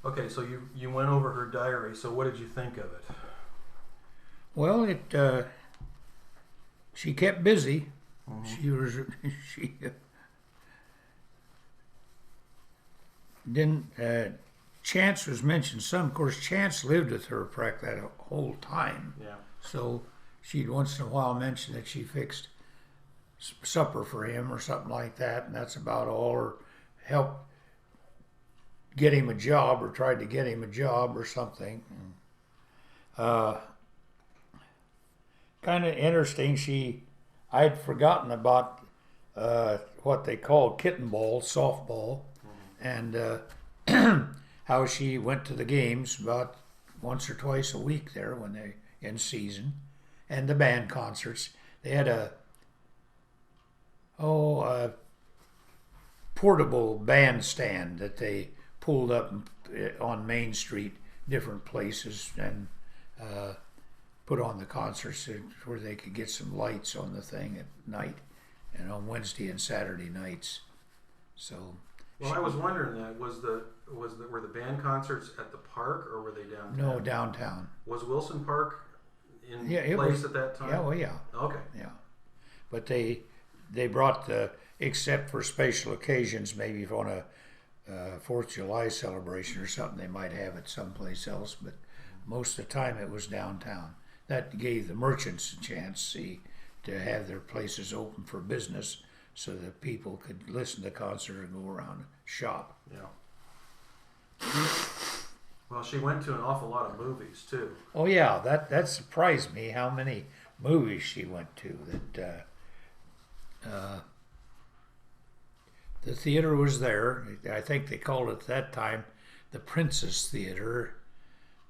Okay, so you went over her diary. So what did you think of it? Well, she kept busy. Mm-hmm. She was she didn't. Chance was mentioned some. Of course, Chance lived with her practically that whole time. Yeah. So she'd once in a while mention that she fixed supper for him or something like that, and that's about all. Or helped get him a job, or tried to get him a job or something. Uh, Kind of interesting. I'd forgotten about what they call kitten ball, softball, and how she went to the games about once or twice a week there when they in season, and the band concerts. They had a portable bandstand that they pulled up on Main Street, different places, and put on the concerts where they could get some lights on the thing at night, and on Wednesday and Saturday nights. So. Well, I was wondering that were the band concerts at the park or were they downtown? No, downtown. Was Wilson Park in Yeah, place at that time? Yeah, well, yeah, Okay. yeah. But they brought except for special occasions, maybe on a 4th of July celebration or something, they might have it someplace else. But most of the time, it was downtown. That gave the merchants a chance, to have their places open for business, so that people could listen to the concert and go around and shop. Yeah. Well, she went to an awful lot of movies too. Oh yeah, that surprised me how many movies she went to. That the theater was there. I think they called it at that time the Princess Theater.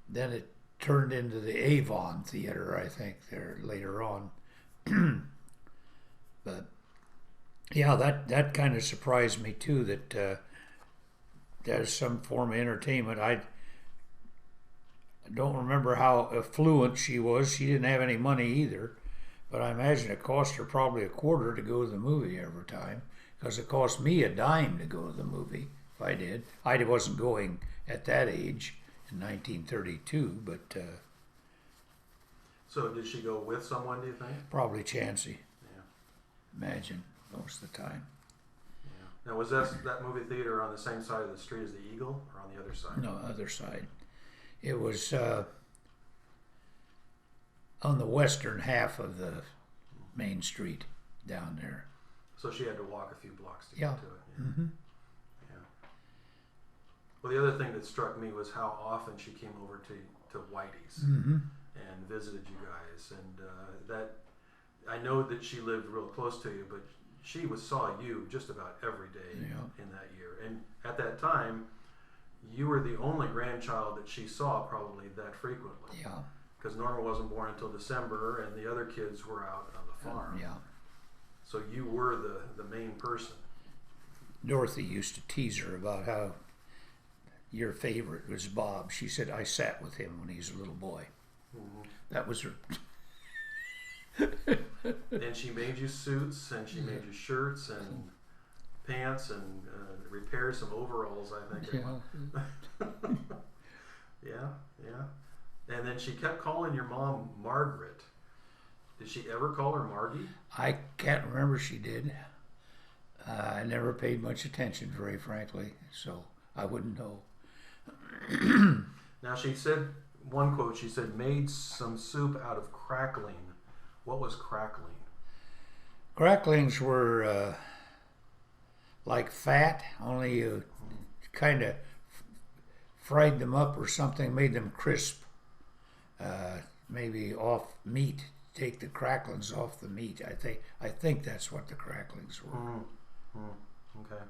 Then it turned into the Avon Theater, I think, there later on. But yeah, that kind of surprised me too. That there's some form of entertainment. I don't remember how affluent she was. She didn't have any money either, but I imagine it cost her probably a quarter to go to the movie every time, because it cost me a dime to go to the movie if I did. I wasn't going at that age in 1932, but So did she go with someone, do you think? probably Chansey. Yeah. Imagine most of the time. Yeah. Now, was that movie theater on the same side of the street as the Eagle or on the other side? No, other side. It was on the western half of the main street down there. So she had to walk a few blocks to Yeah. get to it. Yeah. Mm-hmm. Yeah. Well, the other thing that struck me was how often she came over to Whitey's Mm-hmm. and visited you guys, and that I know that she lived real close to you, but she saw you just about every day Yeah. in that year. And at that time, you were the only grandchild that she saw probably that frequently. Yeah. Because Norma wasn't born until December, and the other kids were out on the farm. Yeah. So you were the main person. Dorothy used to tease her about how your favorite was Bob. She said, I sat with him when he was a little boy. Mm-hmm. That was her. And she made you suits, and she made you shirts and pants, and repaired some overalls, I think. Yeah. Yeah, yeah. And then she kept calling your mom Margaret. Did she ever call her Margie? I can't remember she did. I never paid much attention, very frankly, so I wouldn't know. Now she said, one quote, she said, made some soup out of crackling. What was crackling? Cracklings were like fat, only you kind of fried them up or something, made them crisp. Maybe off meat, take the cracklings off the meat. I think that's what the cracklings were. Okay.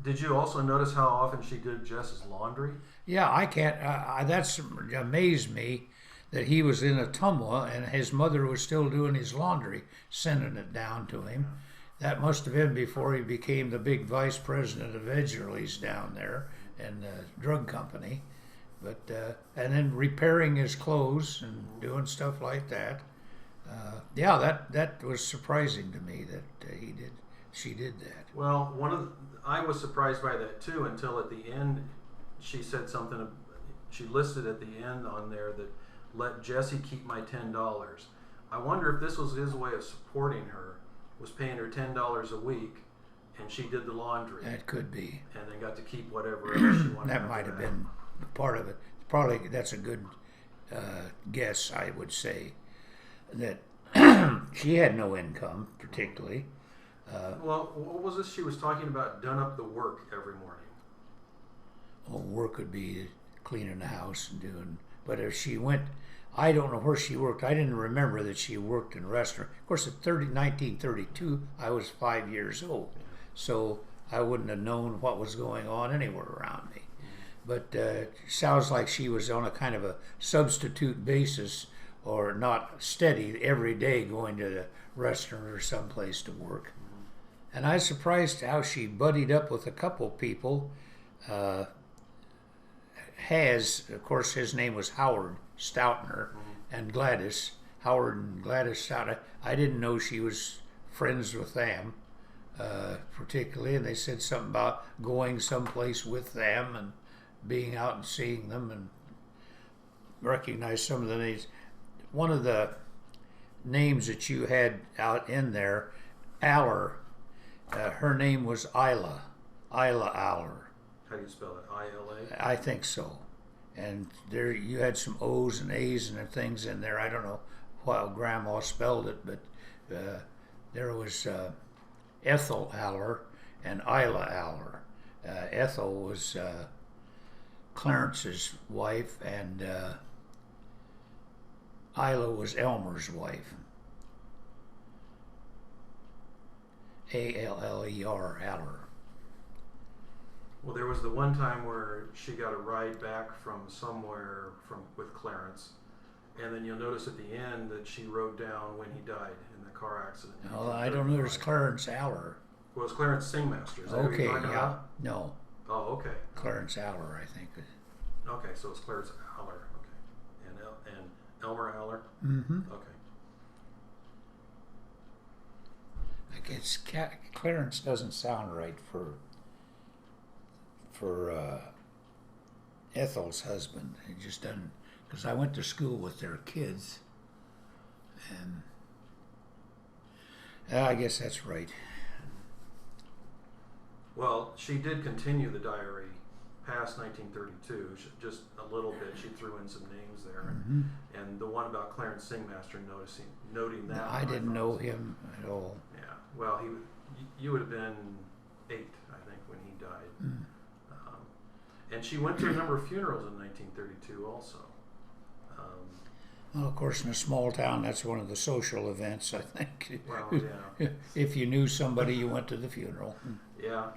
Did you also notice how often she did Jess's laundry? Yeah, I can't. That's amazed me that he was in Ottumwa and his mother was still doing his laundry, sending it down to him. That must have been before he became the big vice president of Edgerly's down there and the drug company. But and then repairing his clothes and doing stuff like that. Yeah, that was surprising to me that she did that. Well, I was surprised by that too until at the end she said something. She listed at the end on there that let Jesse keep my $10. I wonder if this was his way of supporting her, was paying her $10 a week, and she did the laundry, That could be. and then got to keep whatever else she wanted. That after might have that. been part of it. Probably that's a good guess, I would say, that she had no income particularly. Well, what was this she was talking about? Done up the work every morning. Well, work would be cleaning the house and doing. But if she went, I don't know where she worked. I didn't remember that she worked in a restaurant. Of course, at 1932, I was 5 years old, so I wouldn't have known what was going on anywhere around me. But sounds like she was on a kind of a substitute basis, or not steady every day going to the restaurant or someplace to work. And I was surprised how she buddied up with a couple people. Of course, his name was Howard Stoutner, and Gladys. Howard and Gladys Stoutner. I didn't know she was friends with them, particularly, and they said something about going someplace with them and being out and seeing them, and recognized some of the names. One of the names that you had out in there, Aller, her name was Isla Aller. How do you spell it? I-L-A? I think so. And there you had some O's and A's and things in there. I don't know how Grandma spelled it, but there was Ethel Aller and Isla Aller. Ethel was Clarence's wife, and Isla was Elmer's wife. A-L-L-E-R, Aller. Well, there was the one time where she got a ride back from somewhere with Clarence, and then you'll notice at the end that she wrote down when he died in the car accident. Oh, I don't know. There's Clarence Aller. Well, it's Clarence Singmaster. Is that who Okay, you're talking yeah. about? No, Oh, okay. Clarence Aller, I think. Okay, so it's Clarence Aller. Okay. And Elmer Aller? Mm-hmm. Okay. I guess Clarence doesn't sound right for Ethel's husband. It just doesn't, because I went to school with their kids, and I guess that's right. Well, she did continue the diary past 1932, just a little bit. She threw in some names there, Mm-hmm. and the one about Clarence Singmaster, noting that. I didn't know him at all. Yeah, well, you would have been 8, I think, when he died. Mm. And she went to a number of funerals in 1932 also. Well, of course, in a small town, that's one of the social events, I think. Well, yeah. If you knew somebody, you went to the funeral. Yeah,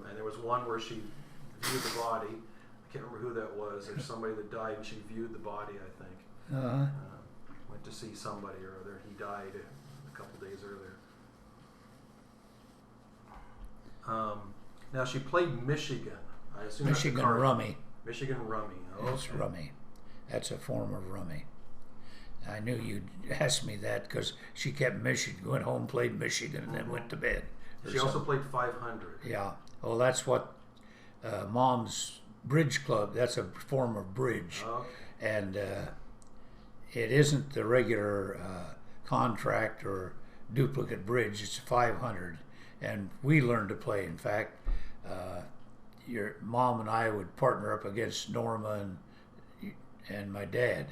and there was one where she viewed the body. I can't remember who that was. There's somebody that died and she viewed the body, I think. Uh-huh. Went to see somebody or other. He died a couple days earlier. Now she played Michigan. I assume that's Michigan a card. rummy. Michigan rummy. Oh, That's okay. rummy. That's a form of rummy. I knew you'd ask me that because she kept Michigan, went home, played Michigan, and then went to bed. or She also something. played 500. Yeah. Oh, that's what Mom's Bridge Club, that's a form of bridge. Okay. And it isn't the regular contract or duplicate bridge, it's 500. And we learned to play. In fact, your mom and I would partner up against Norma and my dad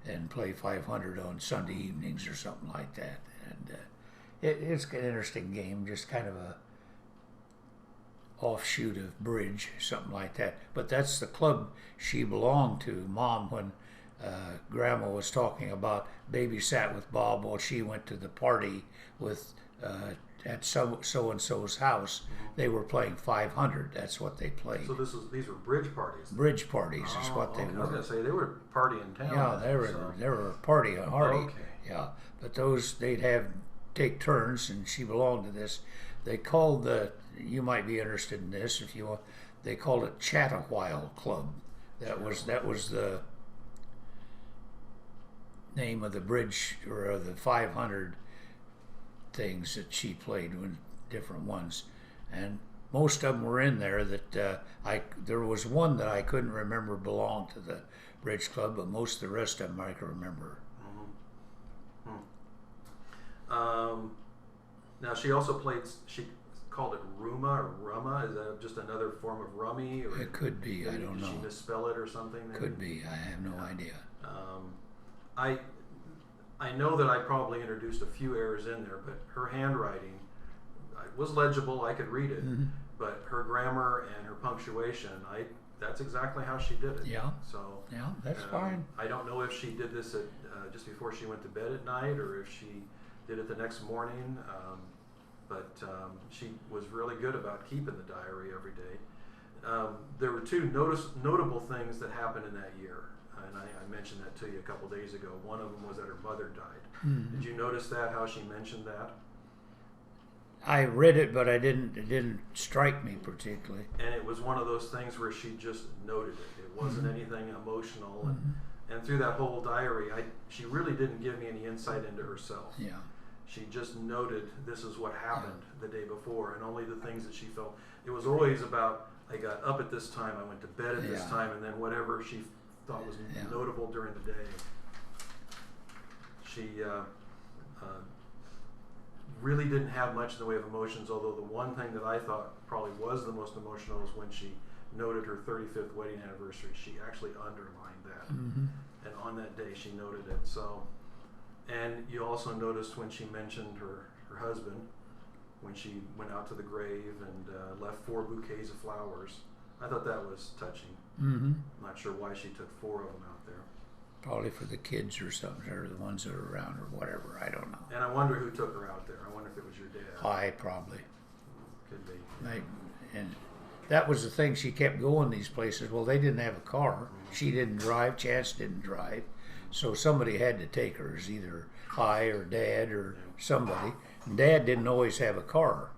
and play 500 on Sunday evenings or something like that. And it's an interesting game, just kind of a offshoot of bridge, something like that. But that's the club she belonged to. Mom, when Grandma was talking about babysat with Bob while she went to the party with at so and so's house, they were playing 500. That's what they played. So these were bridge parties. Bridge parties is what they okay. I were. was going to say they were partying in town. Yeah, they were a party, a hardy. Okay. Yeah, but those they'd take turns, and she belonged to this. They called you might be interested in this if you want. They called it Chattawhile Club. That was the name of the bridge or the 500 things that she played with different ones, and most of them were in there that there was one that I couldn't remember belonged to the Bridge Club, but most of the rest of them I can remember. Now she also played. She called it Ruma or Rumma. Is that just another form of rummy? Or It could be. I don't did she know. misspell it or something? Maybe? Could be. I have no idea. I know that I probably introduced a few errors in there, but her handwriting was legible. I could read it, but her grammar and her punctuation, that's exactly how she did it. Yeah. So Yeah, that's fine. I don't know if she did this at just before she went to bed at night, or if she did it the next morning. But she was really good about keeping the diary every day. There were two notable things that happened in that year, and I mentioned that to you a couple days ago. One of them was that her mother died. Did you notice that? How she mentioned that? I read it, but it didn't strike me particularly. And it was one of those things where she just noted it. It wasn't anything emotional, and through that whole diary, she really didn't give me any insight into herself. Yeah. She just noted this is what happened the day before, and only the things that she felt. It was always about, I got up at this time, I went to bed at this time, and then whatever she thought was notable during the day. She really didn't have much in the way of emotions, although the one thing that I thought probably was the most emotional was when she noted her 35th wedding anniversary. She actually underlined that, and on that day she noted it. So. And you also noticed when she mentioned her husband, when she went out to the grave and left 4 bouquets of flowers. I thought that was touching. I'm not sure why she took 4 of them out there. Probably for the kids or something, or the ones that are around, or whatever. I don't know. And I wonder who took her out there. I wonder if it was your dad. I probably. Could be. And that was the thing. She kept going these places. Well, they didn't have a car. She didn't drive. Chance didn't drive. So somebody had to take her, as either I or Dad or somebody. And Dad didn't always have a car.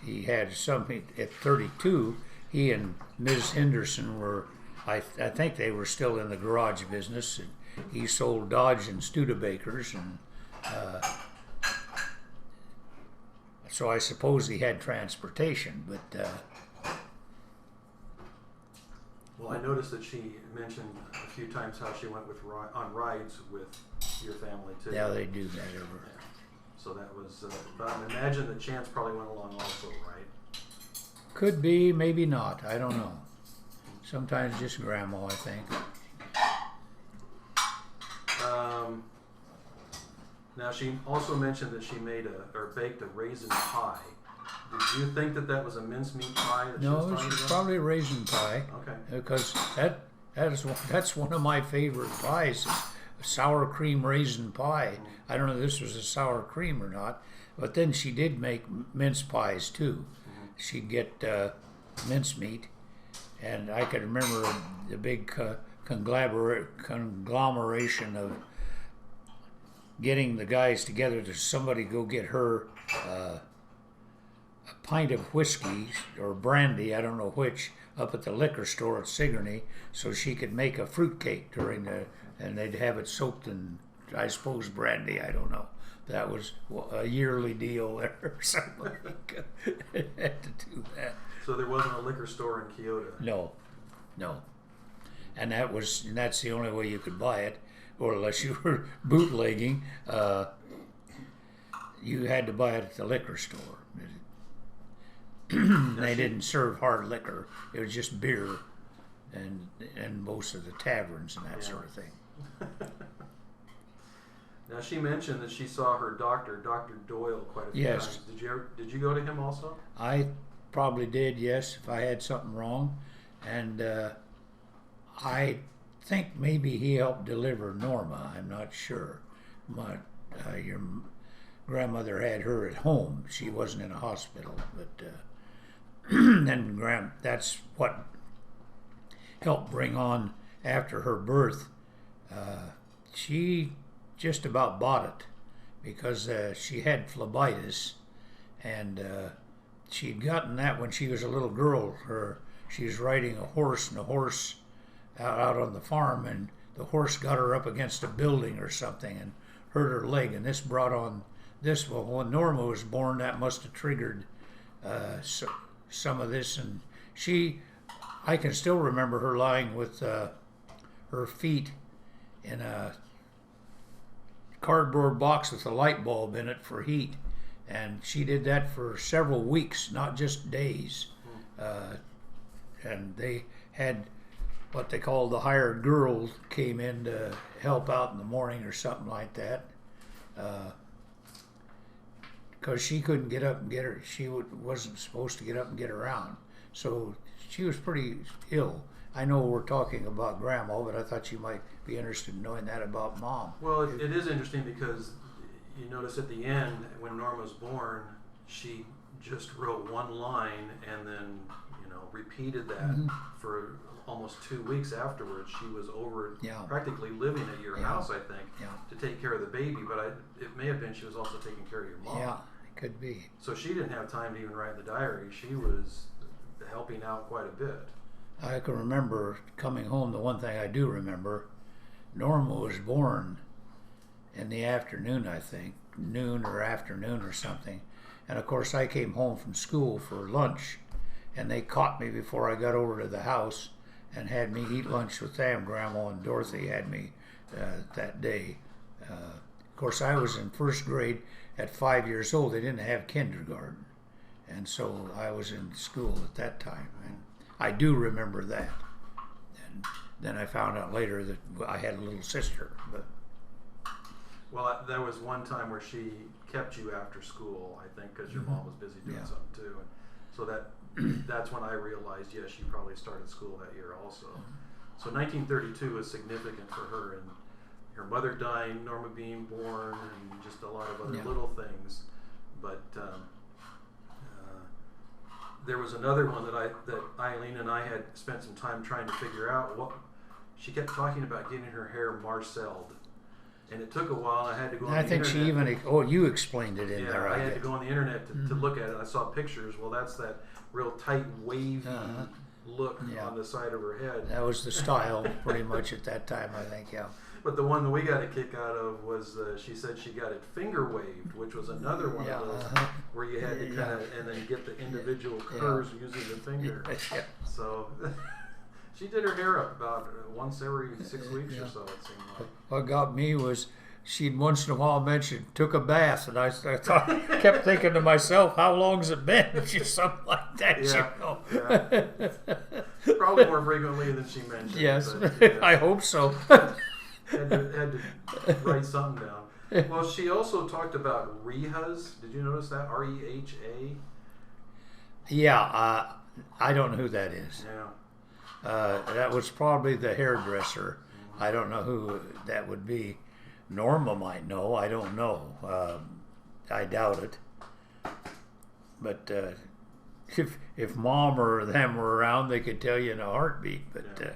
He had something at 32. He and Ms. Henderson were, I think they were still in the garage business. And he sold Dodge and Studebakers, and so I suppose he had transportation. But well, I noticed that she mentioned a few times how she went on rides with your family too. yeah, they do that everywhere. So that was, but I imagine that Chance probably went along also, right? Could be, maybe not. I don't know. Sometimes just Grandma, I think. Now she also mentioned that she baked a raisin pie. Did you think that was a mincemeat pie that she was No, talking it's about? probably a raisin pie. Okay. Because that's one of my favorite pies. Sour cream raisin pie. I don't know if this was a sour cream or not, but then she did make mince pies too. She'd get mincemeat, and I could remember the big conglomeration of getting the guys together to somebody go get her a pint of whiskey or brandy, I don't know which, up at the liquor store at Sigourney, so she could make a fruitcake and they'd have it soaked in, I suppose, brandy, I don't know. That was a yearly deal there. Somebody had to do that. So there wasn't a liquor store in Kyoto? No. And that's the only way you could buy it, or unless you were bootlegging, you had to buy it at the liquor store. They didn't serve hard liquor. It was just beer and most of the taverns and that sort of thing. Now she mentioned that she saw her doctor, Dr. Doyle, quite a few times. Did you go to him also? I probably did, yes, if I had something wrong. And I think maybe he helped deliver Norma. I'm not sure. Your grandmother had her at home. She wasn't in a hospital, but and that's what helped bring on after her birth. She just about bought it because she had phlebitis, and she'd gotten that when she was a little girl. She was riding a horse, and the horse out on the farm, and the horse got her up against a building or something and hurt her leg, and this brought on this. Well, when Norma was born, that must have triggered some of this, and I can still remember her lying with her feet in a cardboard box with a light bulb in it for heat, and she did that for several weeks, not just days. And they had what they called the hired girl came in to help out in the morning or something like that, because she couldn't get up and get her. She wasn't supposed to get up and get around, so she was pretty ill. I know we're talking about Grandma, but I thought you might be interested in knowing that about Mom. Well, it is interesting because you notice at the end when Norma was born, she just wrote one line and then repeated that for almost 2 weeks afterwards. She was over practically living at your house, I think, to take care of the baby. But it may have been she was also taking care of your mom. Yeah, it could be. So she didn't have time to even write the diary. She was helping out quite a bit. I can remember coming home. The one thing I do remember, Norma was born in the afternoon, I think, noon or afternoon or something. And of course, I came home from school for lunch, and they caught me before I got over to the house and had me eat lunch with them. Grandma and Dorothy had me that day. Of course, I was in first grade at 5 years old. They didn't have kindergarten, and so I was in school at that time. And I do remember that. And then I found out later that I had a little sister. But well, there was one time where she kept you after school, I think, because your mom was busy doing something too. And so that's when I realized, yes, she probably started school that year also. So 1932 is significant for her, and her mother dying, Norma being born, and just a lot of other little things. But there was another one that Eileen and I had spent some time trying to figure out. What she kept talking about getting her hair marcelled. And it took a while. I had to go on the internet. I think she even, you explained it in there. I had to go on the internet to look at it. I saw pictures. Well, that's that real tight, wavy look on the side of her head. That was the style pretty much at that time, I think, But the one that we got a kick out of was she said she got it finger waved, which was another one of those where you had to kind of, and then get the individual curves using the finger. So she did her hair up about once every 6 weeks or so, it seemed like. What got me was she'd once in a while mention took a bath, and I thought, kept thinking to myself, how long's it been? Something like that. Probably more frequently than she mentioned. Yes, but, I hope so. had to write something down. Well, she also talked about rehas. Did you notice that? R-E-H-A? Yeah, I don't know who that is. Yeah. That was probably the hairdresser. I don't know who that would be. Norma might know. I don't know. I doubt it. But if Mom or them were around, they could tell you in a heartbeat. But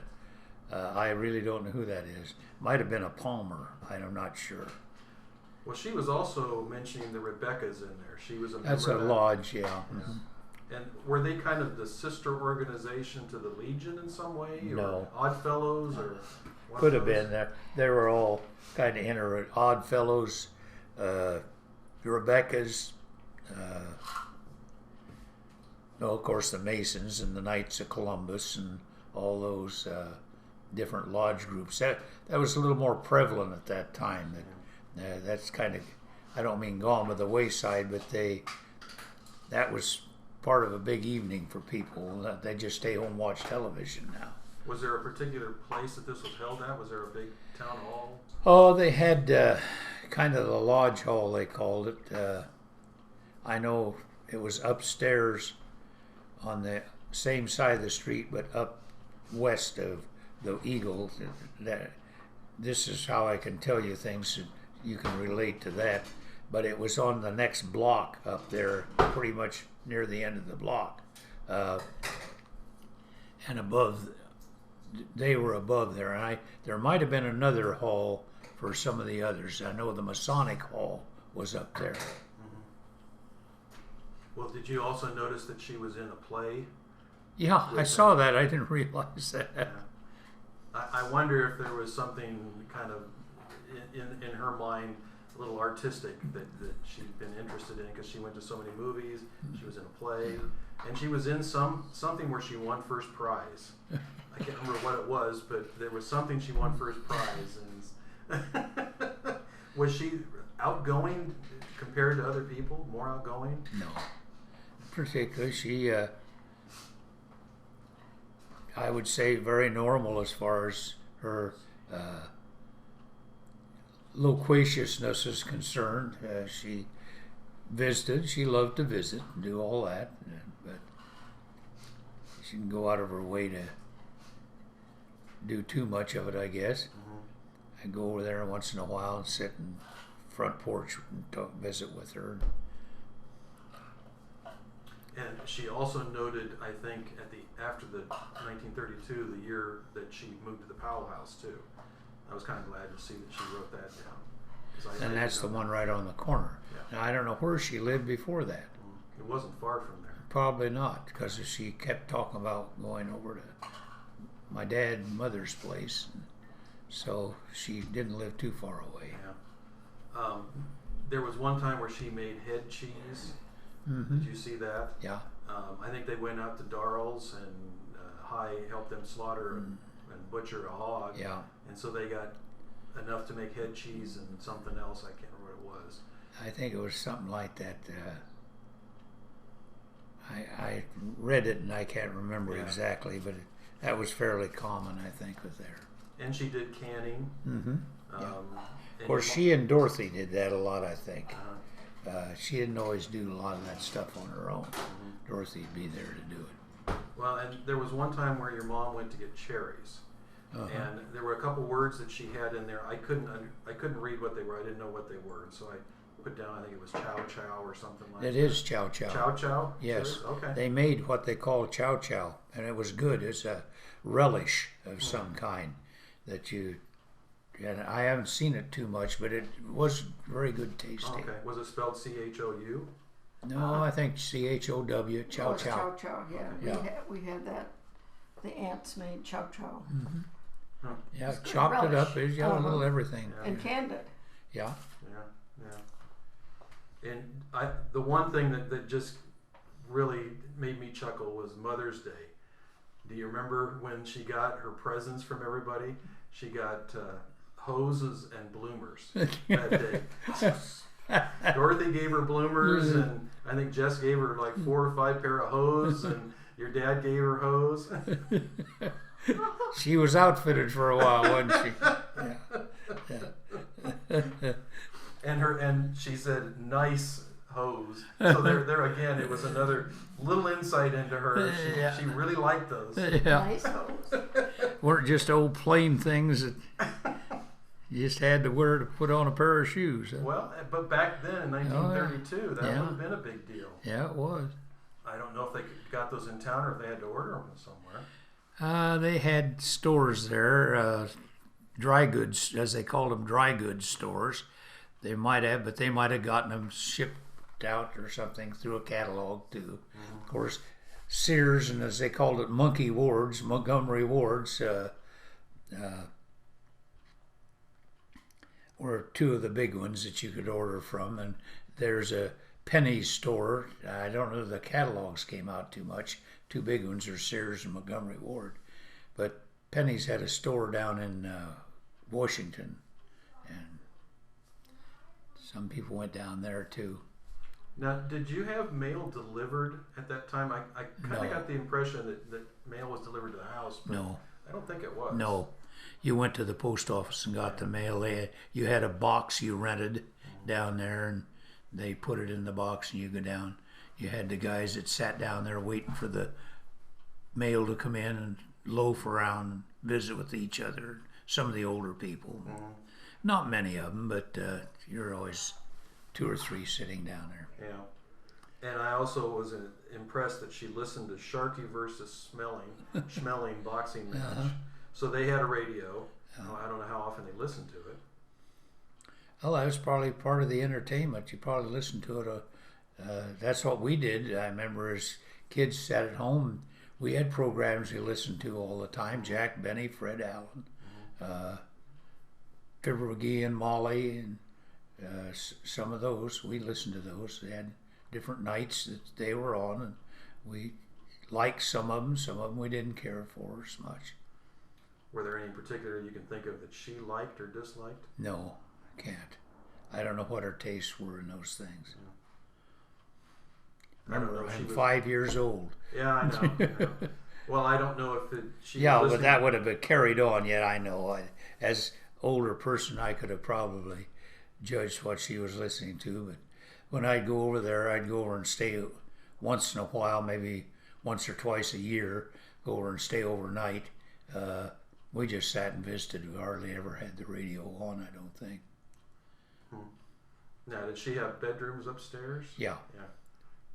I really don't know who that is. Might have been a Palmer. I'm not sure. Well, she was also mentioning the Rebecca's in there. She was a member That's a of that. lodge, yeah. Yes. And were they kind of the sister organization to the Legion in some way? No. Or Oddfellows? Or Could have been. They were all kind of inner Oddfellows, Rebecca's, of course the Masons and the Knights of Columbus and all those different lodge groups. That was a little more prevalent at that time. That's kind of, I don't mean gone by the wayside, but that was part of a big evening for people. They just stay home and watch television now. Was there a particular place that this was held at? Was there a big town hall? Oh, they had kind of the lodge hall, they called it. I know it was upstairs on the same side of the street, but up west of the Eagle. This is how I can tell you things, and you can relate to that. But it was on the next block up there, pretty much near the end of the block. And above, they were above there. And there might have been another hall for some of the others. I know the Masonic Hall was up there. Well, did you also notice that she was in a play? Yeah, I saw that. I didn't realize that. Yeah. I wonder if there was something kind of in her mind, a little artistic that she'd been interested in, because she went to so many movies. She was in a play. and she was in something where she won first prize. I can't remember what it was, but there was something she won first prize. And was she outgoing compared to other people? More outgoing? No, particularly she. I would say very normal as far as her loquaciousness is concerned. She visited. She loved to visit and do all that, but she didn't go out of her way to do too much of it, I guess. I go over there once in a while and sit in front porch and visit with her. And she also noted, I think, after the 1932, the year that she moved to the Powell House too. I was kind of glad to see that she wrote that down. 'Cause I And that's the know one right on the corner. Yeah. Now, I don't know where she lived before that. it wasn't far from there. Probably not, because she kept talking about going over to my dad and mother's place. So she didn't live too far away. Yeah. There was one time where she made head cheese. Mm-hmm. Did you see that? Yeah. I think they went out to Darl's and High helped them slaughter and butcher a hog. Yeah. And so they got enough to make head cheese and something else. I can't remember what it was. I think it was something like that. I read it and I can't remember Yeah. exactly, but that was fairly common, I think, with there. And she did canning. Mm-hmm. Of Of course, she and Dorothy did that a lot, I think. Uh-huh. She didn't always do a lot of that stuff on her own. Dorothy would be there to do it. Well, and there was one time where your mom went to get cherries, and there were a couple words that she had in there. I couldn't read what they were. I didn't know what they were, and so I put down. I think it was chow chow or something like that. It is chow chow. Chow chow. Yes. Cherries? Okay. They made what they call chow chow, and it was good. It's a relish of some kind that you. And I haven't seen it too much, but it was very good tasting. Okay. Was it spelled CHOU? No, I think CHOW, chow it's chow. chow chow, yeah. Yeah. We had that. The aunts made chow chow Yeah, It's good chopped it up. relish. It's got a little Uh-huh. everything. and canned it. Yeah. Yeah. And the one thing that just really made me chuckle was Mother's Day. Do you remember when she got her presents from everybody? She got hoses and bloomers that day. Dorothy gave her bloomers, and I think Jess gave her like 4 or 5 pair of hose, and your dad gave her hose. She was outfitted for a while, wasn't she? Yeah. And she said nice hose. So there again, it was another little insight into her. Yeah. She really liked those. Yeah. Nice hose. Weren't just old plain things that you just had to wear to put on a pair of shoes. Well, but back then in 1932, that Yeah. would have been a big deal. Yeah, it was. I don't know if they got those in town or if they had to order them somewhere. They had stores there, dry goods, as they called them, dry goods stores. They might have, but they might have gotten them shipped out or something through a catalog too. Of course, Sears and as they called it, Monkey Wards, Montgomery Wards, were two of the big ones that you could order from. And there's a Penny's store. I don't know if the catalogs came out too much. Two big ones are Sears and Montgomery Ward. But Penny's had a store down in Washington. And some people went down there too. Now, did you have mail delivered at that time? I kind of No. got the impression that mail was delivered to the house, but No. I don't think it was. No. You went to the post office and got the mail. You had a box you rented down there, and they put it in the box, and you go down. You had the guys that sat down there waiting for the mail to come in and loaf around and visit with each other. Some of the older people. Not many of them, but you're always 2 or 3 sitting down there. Yeah. And I also was impressed that she listened to Sharkey versus Schmeling boxing match. So they had a radio. I don't know how often they listened to it. Oh, that was probably part of the entertainment. You probably listened to it. That's what we did. I remember as kids sat at home, we had programs we listened to all the time. Jack Benny, Fred Allen, Fibber McGee and Molly, and some of those. We listened to those. They had different nights that they were on, and we liked some of them we didn't care for as much. Were there any in particular you can think of that she liked or disliked? No, can't. I don't know what her tastes were in those things. I don't Remember, know if she I'm was- 5 years old. Yeah, I know. I know. Well, I don't know if she. Yeah, was but listening- that would have been carried on. Yet I know, as older person, I could have probably judged what she was listening to. But when I'd go over there, I'd go over and stay once in a while, maybe once or twice a year. Go over and stay overnight. We just sat and visited. We hardly ever had the radio on, I don't think. Now, did she have bedrooms upstairs? Yeah. Yeah.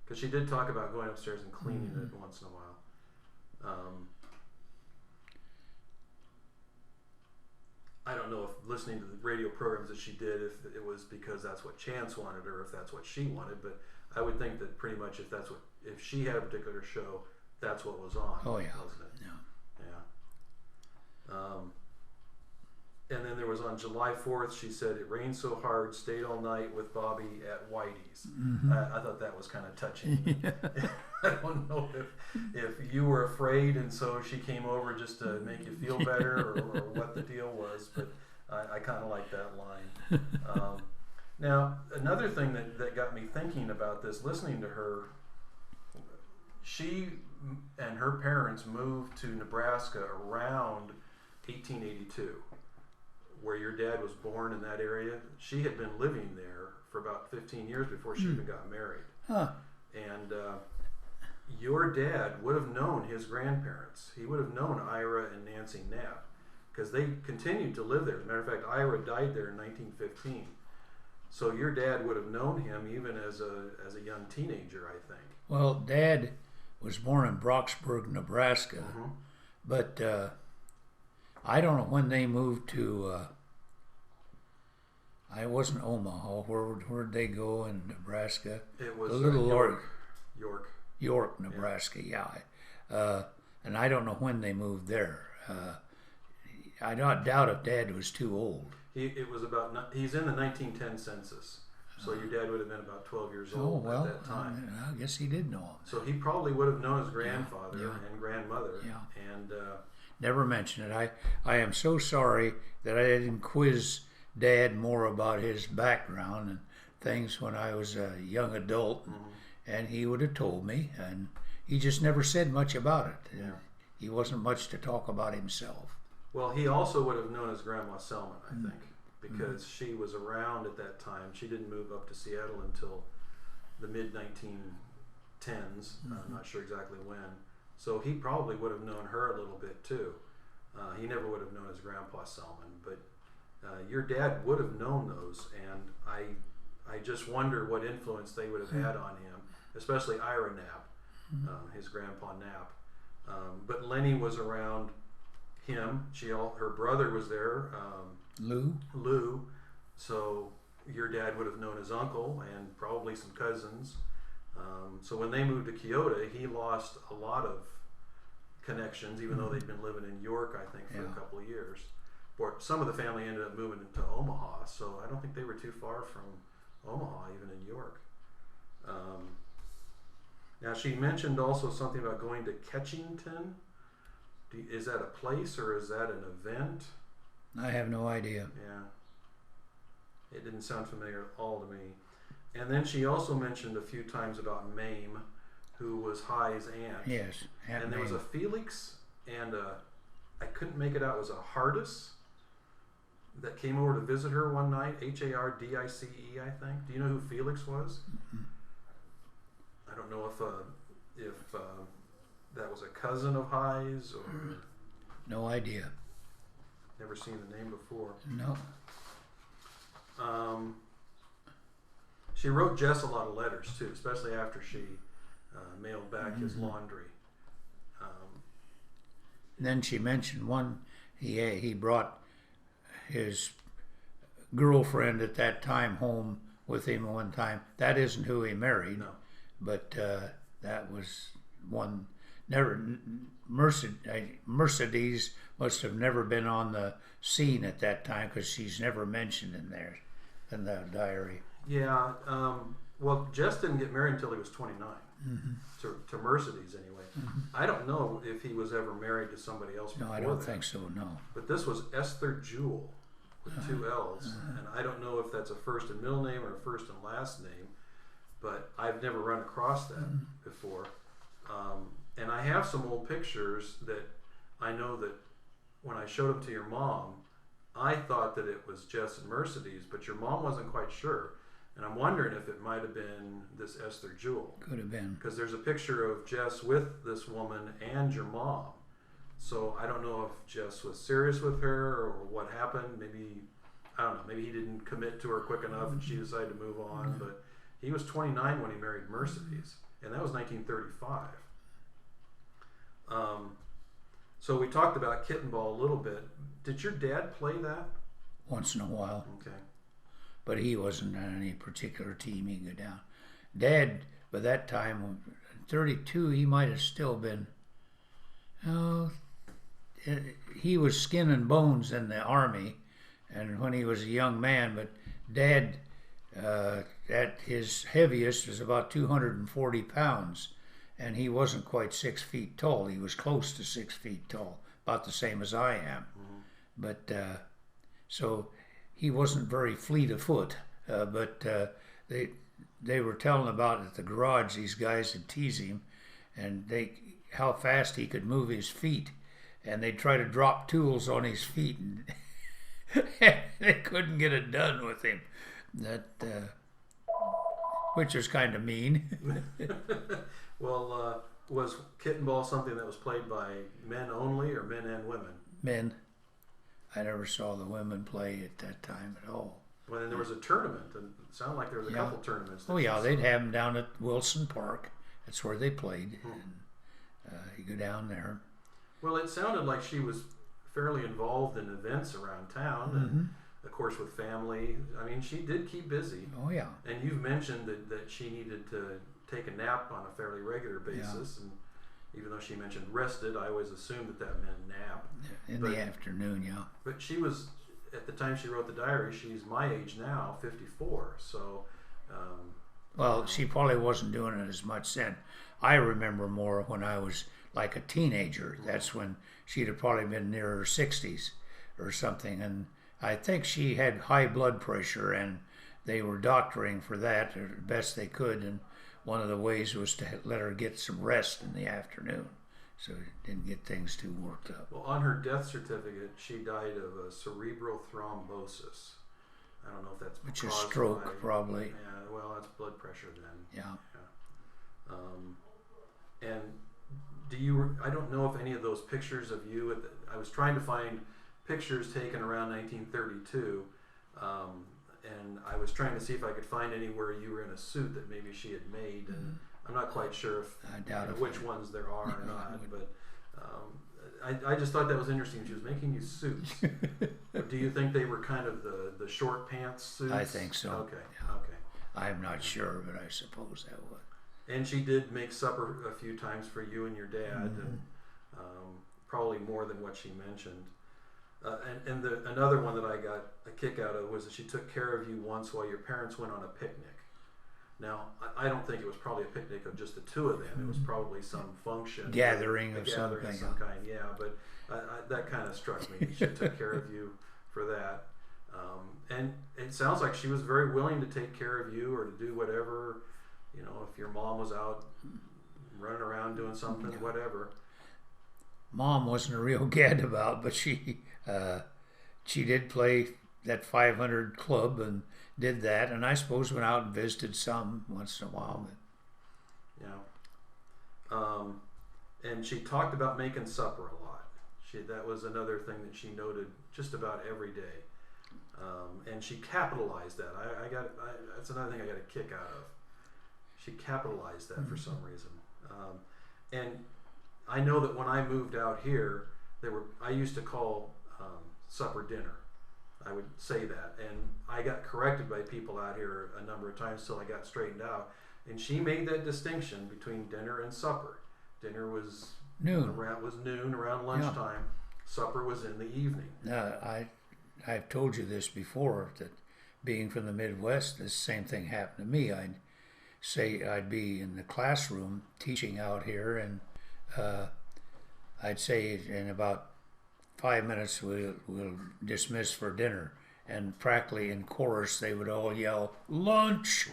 Because she did talk about going upstairs and cleaning it once in a while. I don't know if listening to the radio programs that she did, if it was because that's what Chance wanted or if that's what she wanted, but I would think that pretty much if she had a particular show, that's what was on. Oh, yeah. Wasn't it? Yeah. Yeah. And then there was on July 4th, she said, it rained so hard, stayed all night with Bobby at Whitey's. I thought that was kind of touching. I don't know if you were afraid and so she came over just to make you feel better or what the deal was, but I kind of like that line. Now, another thing that got me thinking about this, listening to her, she and her parents moved to Nebraska around 1882, where your dad was born in that area. She had been living there for about 15 years before she even got married. Huh. And your dad would have known his grandparents. He would have known Ira and Nancy Knapp because they continued to live there. As a matter of fact, Ira died there in 1915. So your dad would have known him even as a young teenager, I think. Well, Dad was born in Brocksburg, Nebraska, but I don't know when they moved to. I wasn't Omaha. Where'd they go in Nebraska? It was a little York. Nebraska. Yeah, and I don't know when they moved there. I don't doubt if Dad was too old. He's in the 1910 census, so your dad would have been about 12 years old at that time. I guess he did know him. So he probably would have known his grandfather Yeah. and grandmother. Yeah. And Never mention it. I am so sorry that I didn't quiz Dad more about his background and things when I was a young adult, and he would have told me, and he just never said much about it. Yeah. He wasn't much to talk about himself. well, he also would have known his grandma Selman, I think, because she was around at that time. She didn't move up to Seattle until the mid 1910s. I'm not sure exactly when. So he probably would have known her a little bit too. He never would have known his grandpa Selman, but your dad would have known those, and I just wonder what influence they would have had on him, especially Ira Knapp, his grandpa Knapp. But Lenny was around him. Her brother was there, Lou. So your dad would have known his uncle and probably some cousins. So when they moved to Kyoto, he lost a lot of connections, even though they'd been living in York, I think, for a couple of years. But some of the family ended up moving to Omaha, so I don't think they were too far from Omaha, even in York. Now, she mentioned also something about going to Ketchington. Is that a place or is that an event? I have no idea. Yeah. It didn't sound familiar at all to me. And then she also mentioned a few times about Mame, who was High's aunt. Yes. And there was a Felix and I couldn't make it out, it was a Hardis that came over to visit her one night. Hardice, I think. Do you know who Felix was? I don't know if that was a cousin of High's or No idea. never seen the name before. No. She wrote Jess a lot of letters too, especially after she mailed back his laundry. Then she mentioned one. He brought his girlfriend at that time home with him one time. That isn't who he married. No. But that was one. Mercedes must have never been on the scene at that time because she's never mentioned in there in the diary. Yeah. Well, Jess didn't get married until he was 29. to Mercedes anyway. I don't know if he was ever married to somebody else before No, I don't that. think so, no. But this was Esther Jewell with two L's, and I don't know if that's a first and middle name or a first and last name, but I've never run across that before. And I have some old pictures that I know that when I showed them to your mom, I thought that it was Jess and Mercedes, but your mom wasn't quite sure. And I'm wondering if it might have been this Esther Jewell. Could have been. Because there's a picture of Jess with this woman and your mom. So I don't know if Jess was serious with her or what happened. Maybe, I don't know, maybe he didn't commit to her quick enough and she decided to move on. But he was 29 when he married Mercedes, and that was 1935. So we talked about Kittenball a little bit. Did your dad play that? Once in a while. Okay. But he wasn't on any particular team he'd go down. Dad, by that time, 32, he might have still been, he was skin and bones in the Army, and when he was a young man, but Dad, at his heaviest, was about 240 pounds, and he wasn't quite 6 feet tall. He was close to 6 feet tall, about the same as I am. But so he wasn't very fleet of foot, but they were telling about at the garage, these guys would tease him, and how fast he could move his feet, and they'd try to drop tools on his feet, and they couldn't get it done with him. Which was kind of mean. Well, was Kittenball something that was played by men only or men and women? Men. I never saw the women play at that time at all. Well, then there was a tournament, and it sounded like there was a couple tournaments. Oh yeah, they'd have them down at Wilson Park. That's where they played. And you go down there. Well, it sounded like she was fairly involved in events around town, and of course with family. I mean, she did keep busy. Oh yeah. And you've mentioned that she needed to take a nap on a fairly regular basis, and even though she mentioned rested, I always assumed that meant nap. In the afternoon, yeah. But she was, at the time she wrote the diary, she's my age now, 54. So, well, she probably wasn't doing it as much then. I remember more when I was like a teenager. That's when she'd have probably been near her 60s or something. And I think she had high blood pressure, and they were doctoring for that as best they could. And one of the ways was to let her get some rest in the afternoon, so it didn't get things too worked up. Well, on her death certificate, she died of a cerebral thrombosis. I don't know if that's Which is caused stroke, by, probably. Yeah, well, that's blood pressure then. Yeah. And do you? I don't know if any of those pictures of you. I was trying to find pictures taken around 1932. And I was trying to see if I could find anywhere you were in a suit that maybe she had made, and I'm not quite sure if I doubt which ones there are or not. But I just thought that was interesting. She was making you suits. Do you think they were kind of the short pants suits? I think so. Okay. Yeah. Okay. I'm not sure, but I suppose that would. And she did make supper a few times for you and your dad, and probably more than what she mentioned. Another one that I got a kick out of was that she took care of you once while your parents went on a picnic. Now, I don't think it was probably a picnic of just the two of them. It was probably some function. Gathering a of gathering something. of some kind, yeah. But that kind of struck me. She took care of you for that. And it sounds like she was very willing to take care of you or to do whatever, if your mom was out running around doing something, whatever. Mom wasn't a real gadabout, but she did play that 500 club and did that, and I suppose went out and visited some once in a while. Yeah. And she talked about making supper a lot. That was another thing that she noted just about every day. And she capitalized that. That's another thing I got a kick out of. She capitalized that for some reason. And I know that when I moved out here, I used to call supper dinner. I would say that, and I got corrected by people out here a number of times till I got straightened out. And she made that distinction between dinner and supper. Dinner was Noon. Around lunchtime. Yeah. Supper was in the evening. I've told you this before, that being from the Midwest, the same thing happened to me. say I'd be in the classroom teaching out here, and I'd say in about 5 minutes we'll dismiss for dinner. And practically in chorus, they would all yell, lunch,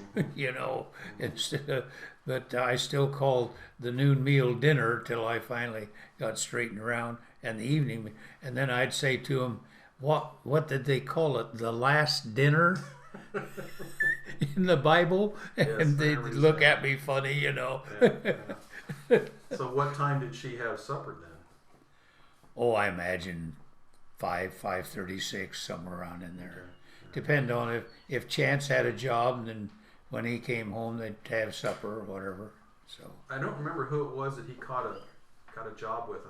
instead of, but I still called the noon meal dinner till I finally got straightened around, and the evening, and then I'd say to them, what did they call it? The last dinner in the Bible? Yes, And I they'd remember you look saying at me funny, Yeah, So what time did she have supper then? Oh, I imagine 5:36, somewhere around in there. Okay. Depend on if Chance had a job, and then when he came home, they'd have supper or whatever. So I don't remember who it was that he got a job with.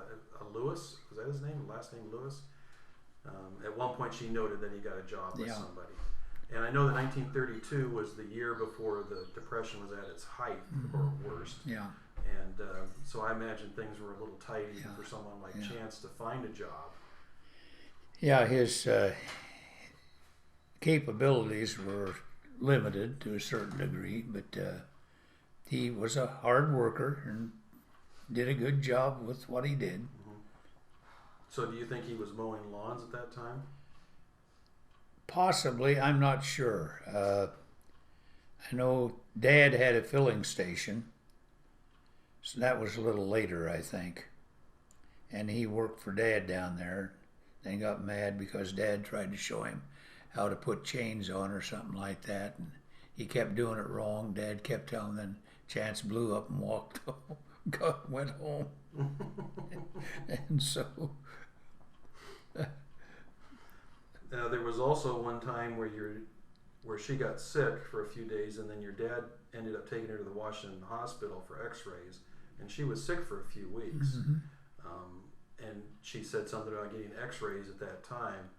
Lewis, was that his name? Last name Lewis. At one point, she noted that he got a job with Yeah. somebody. And I know that 1932 was the year before the Depression was at its height or worst. yeah, And so I imagine things were a little tight even Yeah. for someone like Yeah. Chance to find a job. yeah, his capabilities were limited to a certain degree, but he was a hard worker and did a good job with what he did. So do you think he was mowing lawns at that time? Possibly, I'm not sure. I know Dad had a filling station, so that was a little later, I think. And he worked for Dad down there. Then got mad because Dad tried to show him how to put chains on or something like that, and he kept doing it wrong. Dad kept telling him, then Chance blew up and walked home, went home. And so There was also one time where she got sick for a few days, and then your dad ended up taking her to the Washington hospital for X-rays, and she was sick for a few weeks. And she said something about getting X-rays at that time,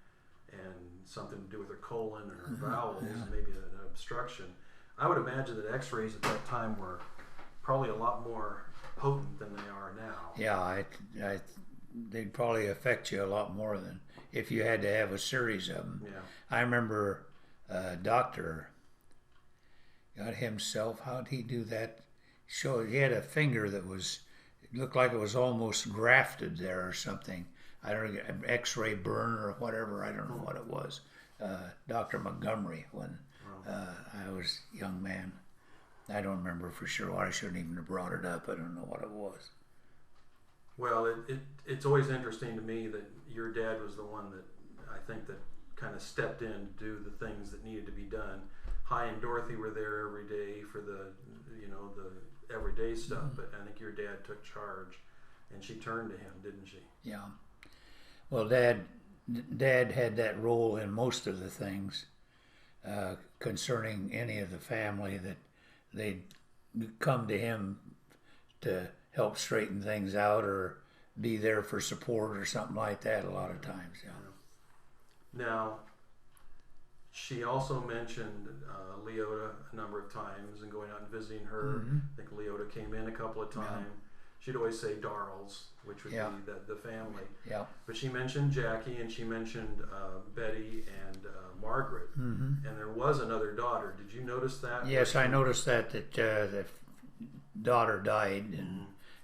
and something to do with her colon or her bowels, maybe an obstruction. I would imagine that X-rays at that time were probably a lot more potent than they are now. yeah, they'd probably affect you a lot more than if you had to have a series of them. Yeah. I remember a doctor got himself, how'd he do that? He had a finger that it looked like it was almost grafted there or something. I don't know, X-ray burn or whatever, I don't know what it was. Dr. Montgomery, when I was a young man. I don't remember for sure. I shouldn't even have brought it up. I don't know what it was. Well, it's always interesting to me that your dad was the one that I think that kind of stepped in to do the things that needed to be done. Hi and Dorothy were there every day for the everyday stuff, but I think your dad took charge, and she turned to him, didn't she? Yeah. Well, Dad had that role in most of the things concerning any of the family, that they'd come to him to help straighten things out or be there for support or something like that a lot of times. Yeah. Now, she also mentioned Leota a number of times and going out and visiting her. I think Leota came in a couple of times. She'd always say Darls, which would Yeah. be the family. Yeah. But she mentioned Jackie, and she mentioned Betty and Margaret. And there was another daughter. Did you notice that? Yes, I noticed that the daughter died,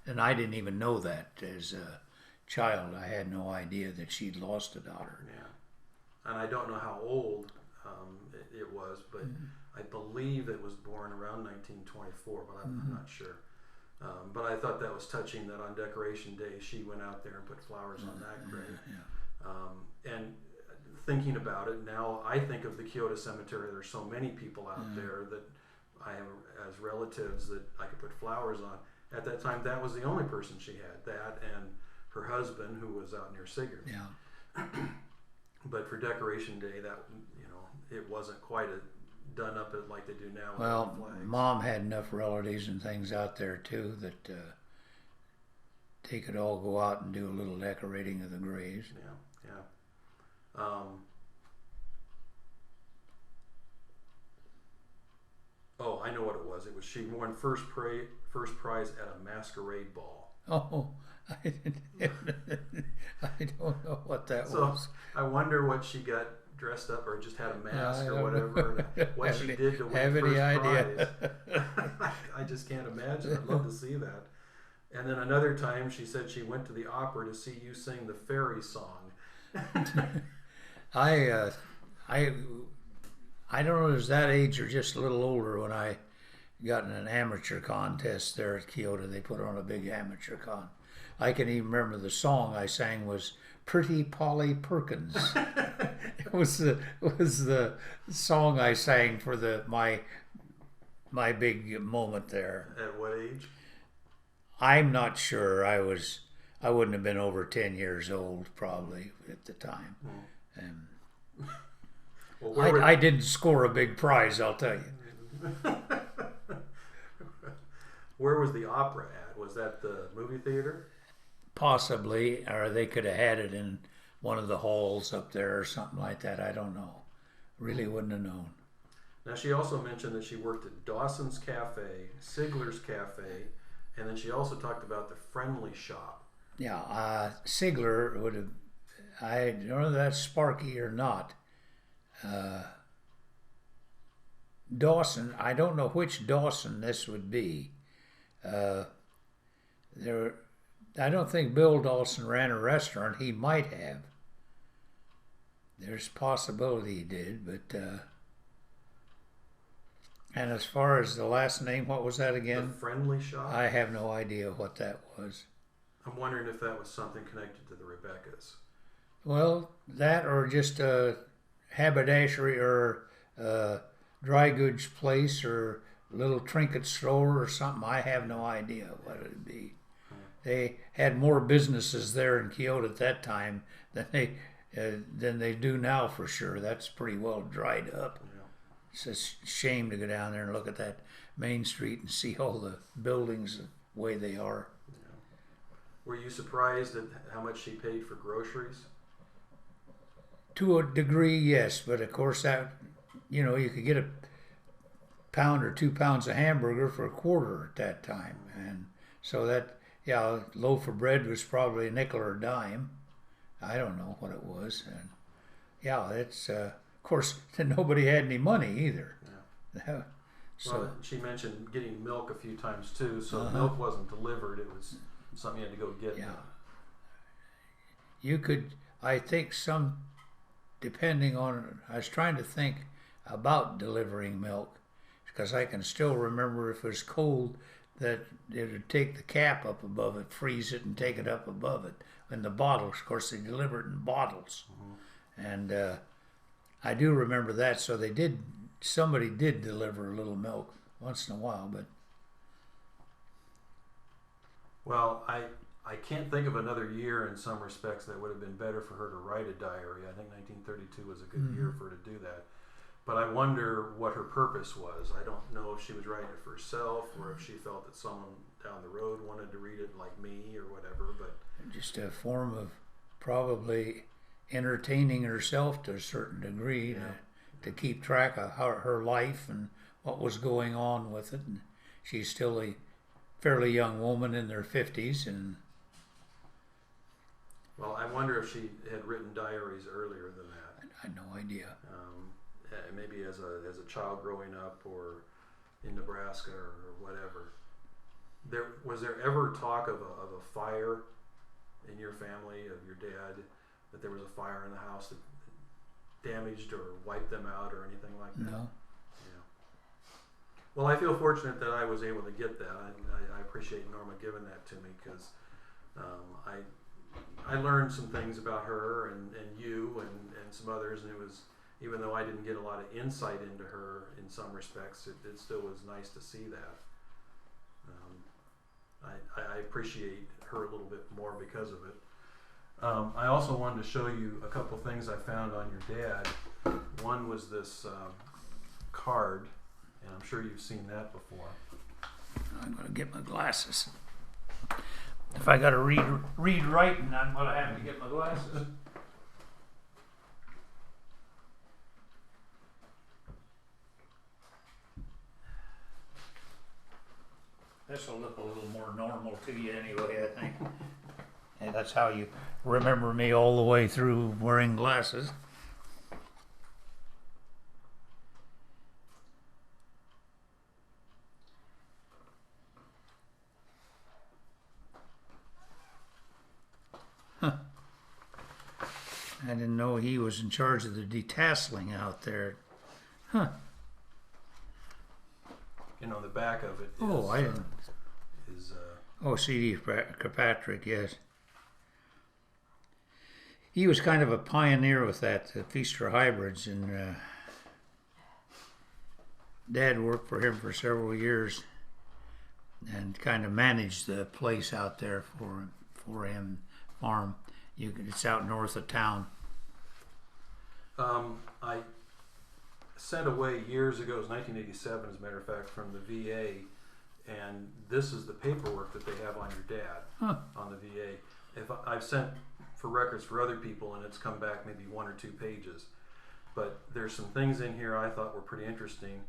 and I didn't even know that as a child. I had no idea that she'd lost a daughter. Yeah. And I don't know how old it was, but I believe it was born around 1924, but I'm not sure. But I thought that was touching that on Decoration Day she went out there and put flowers on that grave. And thinking about it now, I think of the Kyoto Cemetery. There's so many people out there that I have as relatives that I could put flowers on. At that time, that was the only person she had, that and her husband, who was out near Sigurd. Yeah. But for Decoration Day, that it wasn't quite done up like they do now. with Well, flags. Mom had enough relatives and things out there too that they could all go out and do a little decorating of the graves. Yeah. Oh, I know what it was. It was she won first prize at a masquerade ball. Oh, I don't know what that So was. I wonder what she got dressed up, or just had a mask I or don't whatever. know. What she did to win Have any first idea? prize. I just can't imagine. I'd love to see that. And then another time she said she went to the opera to see you sing the fairy song. I don't know if it was that age or just a little older when I got in an amateur contest there at Kyoto. They put on a big amateur con. I can even remember the song I sang was Pretty Polly Perkins. It was the song I sang for my big moment there. At what age? I'm not sure. I wouldn't have been over 10 years old probably at the time. And Well, I didn't score a big prize, I'll tell you. where was the opera at? Was that the movie theater? Possibly, or they could have had it in one of the halls up there or something like that. I don't know. Really wouldn't have known. Now, she also mentioned that she worked at Dawson's Cafe, Sigler's Cafe, and then she also talked about the Friendly Shop. Yeah, Sigler would have. I don't know if that's Sparky or not. Dawson, I don't know which Dawson this would be. I don't think Bill Dawson ran a restaurant. He might have. There's possibility he did, but. And as far as the last name, what was that The again? Friendly Shop? I have no idea what that was. I'm wondering if that was something connected to the Rebeccas. Well, that or just a haberdashery or a dry goods place or little trinket store or something. I have no idea what it would be. They had more businesses there in Kyoto at that time than they do now for sure. That's pretty well dried up. Yeah. It's a shame to go down there and look at that main street and see all the buildings the way they are. Were you surprised at how much she paid for groceries? To a degree, yes, but of course that, you could get a pound or 2 pounds of hamburger for a quarter at that time, and so that, a loaf of bread was probably a nickel or a dime. I don't know what it was, and it's of course nobody had any money either. Yeah. So Well, she mentioned getting milk a few times too, so milk wasn't delivered, it was something you had to go get. yeah, you could. I think depending on. I was trying to think about delivering milk because I can still remember if it was cold that it would take the cap up above it, freeze it, and take it up above it. And the bottles, of course, they deliver it in bottles, and I do remember that. So somebody did deliver a little milk once in a while, but. Well, I can't think of another year in some respects that would have been better for her to write a diary. I think 1932 was a good year for her to do that. But I wonder what her purpose was. I don't know if she was writing it for herself or if she felt that someone down the road wanted to read it like me or whatever. But Just a form of probably entertaining herself to a certain degree to keep track of her life and what was going on with it. And she's still a fairly young woman in their 50s, and well, I wonder if she had written diaries earlier than that. I had no idea. Maybe as a child growing up or in Nebraska or whatever. Was there ever talk of a fire in your family, of your dad, that there was a fire in the house that damaged or wiped them out or anything like that? No. Yeah. Well, I feel fortunate that I was able to get that. I appreciate Norma giving that to me because I learned some things about her and you and some others, and it was, even though I didn't get a lot of insight into her in some respects, it still was nice to see that. I appreciate her a little bit more because of it. I also wanted to show you a couple things I found on your dad. One was this card, and I'm sure you've seen that before. I'm going to get my glasses. If I got to read writing, I'm going to have to get my glasses. This will look a little more normal to you anyway, I think. And that's how you remember me all the way through wearing glasses. I didn't know he was in charge of the detasseling out there. Huh. You know, the back of it is, Oh, I didn't. is Oh, C.D. Kirkpatrick, yes. He was kind of a pioneer with that, the Feaster hybrids, and Dad worked for him for several years and kind of managed the place out there for him, farm. It's out north of town. I sent away years ago, it was 1987 as a matter of fact, from the VA, and this is the paperwork that they have on your dad on the VA. If I've sent for records for other people and it's come back maybe 1 or 2 pages, but there's some things in here I thought were pretty interesting.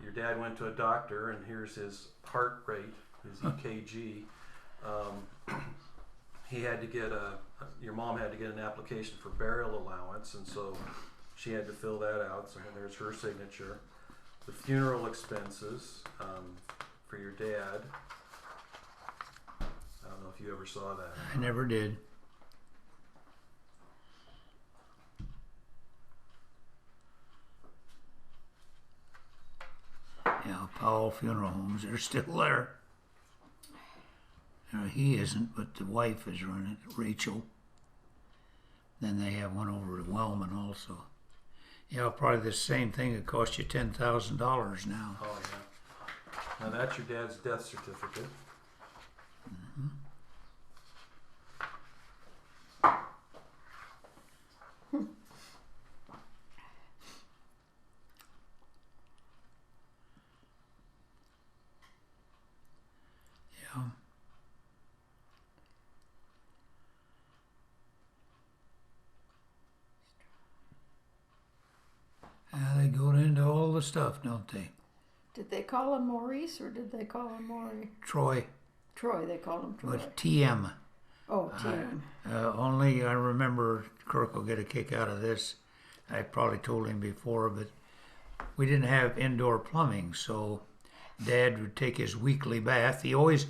Your dad went to a doctor and here's his heart rate, his EKG. He had to get your mom had to get an application for burial allowance, and so she had to fill that out. So there's her signature. The funeral expenses for your dad. I don't know if you ever saw that. I never did. Yeah, Powell Funeral Homes, they're still there. He isn't, but the wife is running it, Rachel. Then they have one over at Wellman also. Yeah, probably the same thing. It cost you $10,000 now. Oh yeah. Now that's your dad's death certificate. Mm-hmm. Yeah. They go into all the stuff, don't they? Did they call him Maurice or did they call him Maury? Troy, Troy, they called him Troy. but TM. Oh, Tim. Only I remember Kirk will get a kick out of this. I probably told him before, but we didn't have indoor plumbing, so Dad would take his weekly bath. He was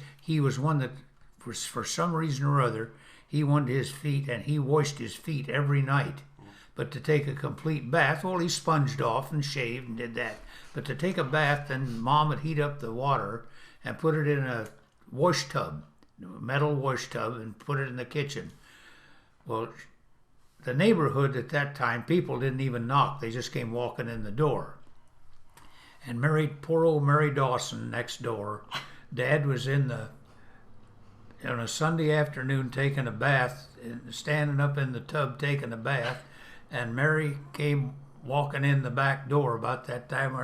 one that, for some reason or other, he wanted his feet, and he washed his feet every night. But to take a complete bath, well, he sponged off and shaved and did that. But to take a bath, then Mom would heat up the water and put it in a wash tub, a metal wash tub, and put it in the kitchen. Well, the neighborhood at that time, people didn't even knock. They just came walking in the door. And poor old Mary Dawson next door, Dad was on a Sunday afternoon taking a bath, standing up in the tub taking a bath, and Mary came walking in the back door about that time.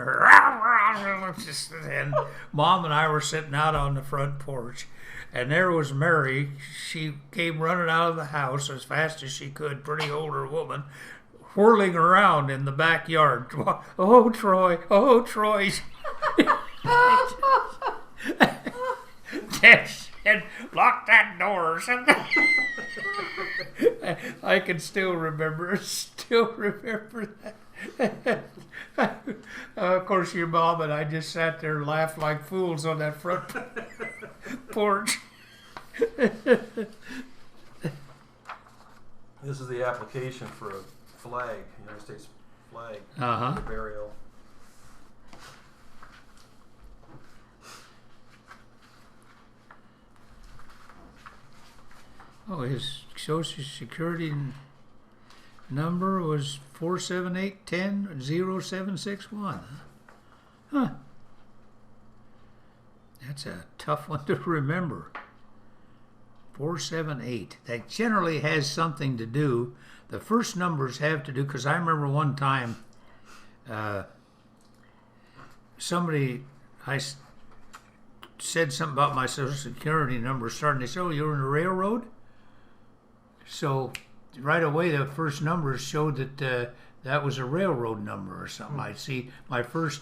And Mom and I were sitting out on the front porch, and there was Mary. She came running out of the house as fast as she could, pretty older woman, whirling around in the backyard. Oh, Troy, oh, Troy. Dad said, lock that door or something. I can still remember that. Of course, your mom and I just sat there and laughed like fools on that front porch. This is the application for a flag, United States flag, Uh-huh. for burial. Oh, his Social Security number was 478100761. Huh. That's a tough one to remember. 478. That generally has something to do. The first numbers have to do, because I remember one time I said something about my Social Security number starting. They said, oh, you're in the railroad? So right away, the first numbers showed that that was a railroad number or something. I see my first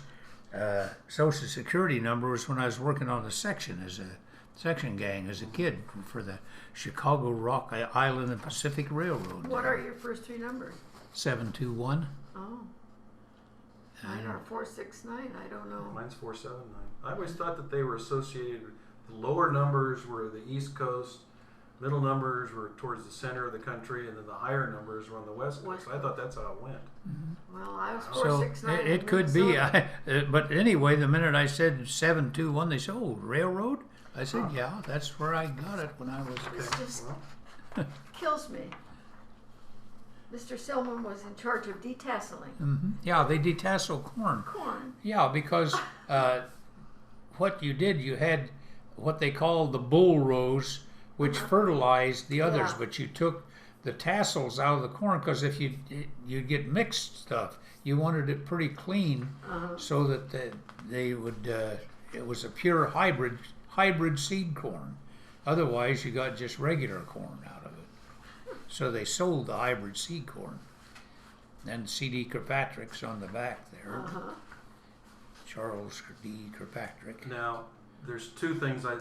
Social Security number was when I was working on the section as a section gang as a kid for the Chicago, Rock Island, and Pacific Railroad. What are your first 3 numbers? 721. Oh. Mine are 469. I don't know. Mine's 479. I always thought that they were associated. The lower numbers were the East Coast, middle numbers were towards the center of the country, and then the higher numbers were on the west coast. I thought that's how it went. Well, I was So 469. it could be. But anyway, the minute I said 721, they said, "Oh, railroad." I said, "Yeah, that's where I got it when I was." This just Well, kills me. Mr. Silman was in charge of detasseling Yeah, they detassel corn. corn. Yeah, because what you did, you had what they called the bull rows, which fertilized the others, Yeah. but you took the tassels out of the corn because if you'd get mixed stuff, you wanted it pretty clean so that they would. It was a pure hybrid seed corn. Otherwise, you got just regular corn out of it. So they sold the hybrid seed corn. And C.D. Kirkpatrick's on the back there. Charles D. Kirkpatrick. now there's two things I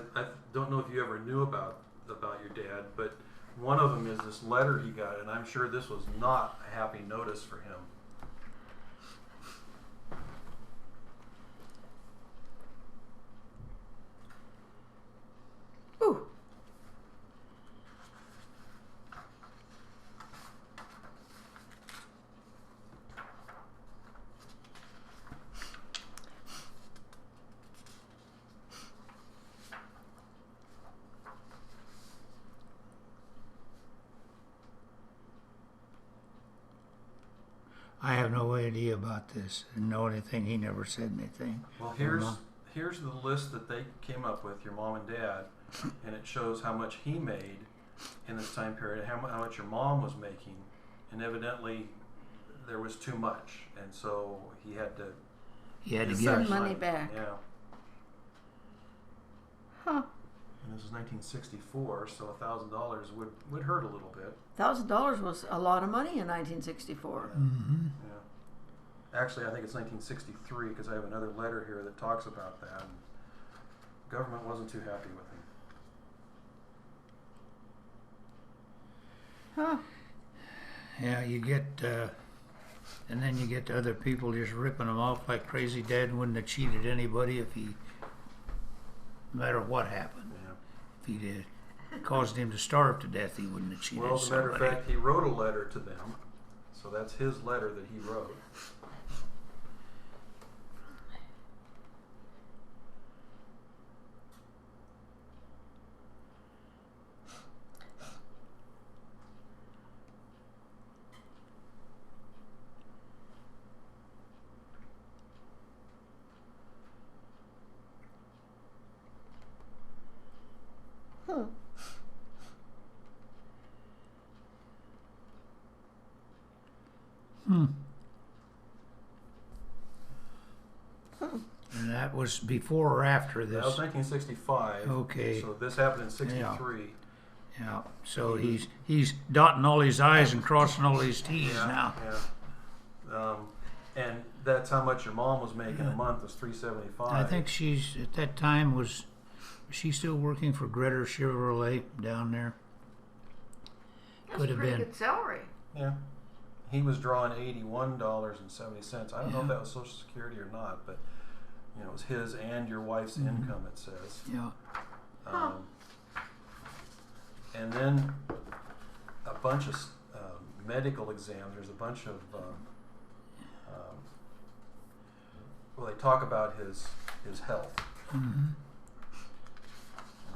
don't know if you ever knew about your dad, but one of them is this letter he got, and I'm sure this was not a happy notice for him. Ooh. I have no idea about this. Didn't know anything. He never said anything. Well, here's the list that they came up with, your mom and dad, and it shows how much he made in this time period, how much your mom was making, and evidently there was too much, and so he had to He had to give give Send us. money back. Yeah, Huh. and this is 1964, so $1,000 would hurt a little bit. $1,000 was a lot of money in 1964. Mm-hmm. Yeah. Actually, I think it's 1963 because I have another letter here that talks about that. And government wasn't too happy with him. Huh. Yeah, you get, and then you get other people just ripping them off like crazy. Dad wouldn't have cheated anybody if he, no matter what happened. Yeah. If he did caused him to starve to death, he wouldn't have cheated Well, as a matter somebody. of fact, he wrote a letter to them. So that's his letter that he wrote. Huh. And that was before or after That was this. 1965. Okay. So this happened in 63. Yeah. So he's dotting all his I's and crossing all his T's now. Yeah. And that's how much your mom was making a month, was $375. I think she's at that time was she still working for Greta Chevrolet down there? That's Could a have pretty been. good salary. Yeah. He was drawing $81.70. I don't know if Yeah. that was Social Security or not, but you know, it was his and your wife's income, it says. Yeah. Um, and then a bunch of medical exams. There's a bunch of well, they talk about his health. Mm-hmm.